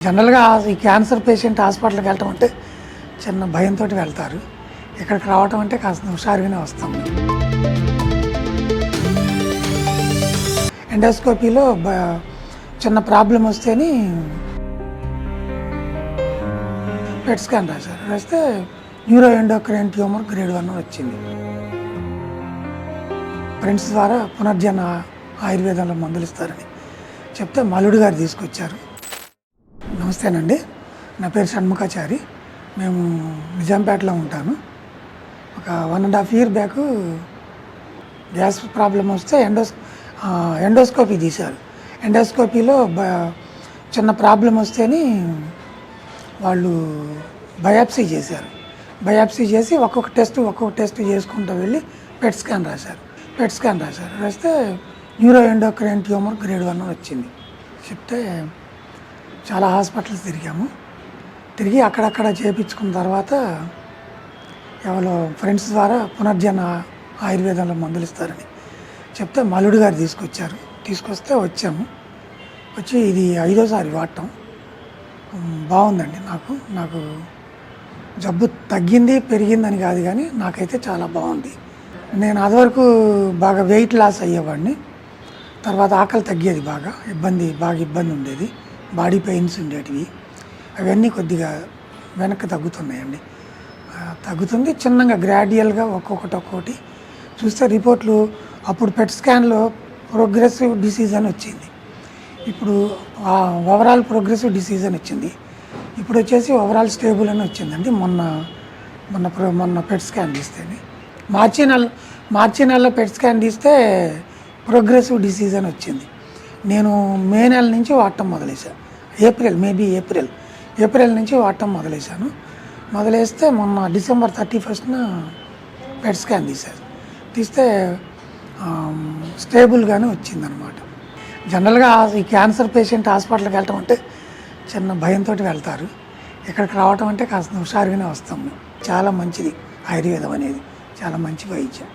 జనరల్గా ఈ cancer patient హాస్పిటల్కి వెళ్ళటం అంటే చిన్న భయంతో వెళ్తారు. ఇక్కడికి రావటం అంటే కాస్త హుషారుగానే వస్తాం. ఎండోస్కోపీలో చిన్న ప్రాబ్లం వస్తేని పెట్ స్కాన్ రాశారు. రాస్తే న్యూరో ఎండోక్రైన్ ట్యూమర్ గ్రేడ్ 1 వచ్చింది. ఫ్రెండ్స్ ద్వారా పునర్జన ఆయుర్వేదంలో మందులు ఇస్తారని చెప్తే మల్లుడు గారు తీసుకొచ్చారు. నమస్తేనండి, నా పేరు షణ్ముఖాచారి. మేము నిజాంపేటలో ఉంటాను. ఒక 1.5 years బ్యాక్ గ్యాస్ ప్రాబ్లం వస్తే ఎండోస్కోపీ తీశారు. ఎండోస్కోపీలో చిన్న ప్రాబ్లం వస్తేని వాళ్ళు బయాప్సీ చేశారు. బయాప్సీ చేసి ఒక్కొక్క టెస్ట్ చేసుకుంటూ వెళ్ళి పెట్ స్కాన్ రాశారు. రాస్తే న్యూరో ఎండోక్రైన్ ట్యూమర్ గ్రేడ్ 1 వచ్చింది. చెప్తే చాలా హాస్పిటల్స్ తిరిగి అక్కడక్కడ చేయించుకున్న తర్వాత ఎవరో ఫ్రెండ్స్ ద్వారా పునర్జన ఆయుర్వేదంలో మందులు ఇస్తారని చెప్తే మల్లుడు గారు తీసుకొస్తే వచ్చాము. వచ్చి ఇది 5వసారి వాడటం. బాగుందండి. నాకు జబ్బు తగ్గింది పెరిగిందని కాదు, కానీ నాకైతే చాలా బాగుంది. నేను అదివరకు బాగా వెయిట్ లాస్ అయ్యేవాడిని. తర్వాత ఆకలి తగ్గేది, బాగా ఇబ్బంది ఉండేది. బాడీ పెయిన్స్ ఉండేటివి. అవన్నీ కొద్దిగా వెనక్కి తగ్గుతున్నాయండి. తగ్గుతుంది చిన్నగా, గ్రాడ్యువల్గా ఒక్కొక్కటి చూస్తే రిపోర్ట్లు. అప్పుడు పెట్ స్కాన్లో ప్రోగ్రెసివ్ డిసీజ్ అని వచ్చింది. ఇప్పుడు ఓవరాల్ ప్రోగ్రెసివ్ డిసీజ్ అని వచ్చింది. ఇప్పుడు వచ్చేసి ఓవరాల్ స్టేబుల్ అని వచ్చిందండి. మొన్న పెట్ స్కాన్ తీస్తేనే మార్చి నెలలో పెట్ స్కాన్ తీస్తే ప్రోగ్రెసివ్ డిసీజ్ అని వచ్చింది. నేను మే నెల నుంచి వాడటం మొదలేసాను. ఏప్రిల్ నుంచి వాడటం మొదలేస్తే మొన్న December 31st పెట్ స్కాన్ తీస్తే స్టేబుల్గానే వచ్చిందనమాట. జనరల్గా ఈ క్యాన్సర్ పేషెంట్ హాస్పిటల్కి వెళ్ళటం అంటే చిన్న భయంతో వెళ్తారు. ఇక్కడికి రావటం అంటే కాస్త హుషారుగానే వస్తాము. చాలా మంచిది ఆయుర్వేదం అనేది, చాలా మంచి వైద్యం.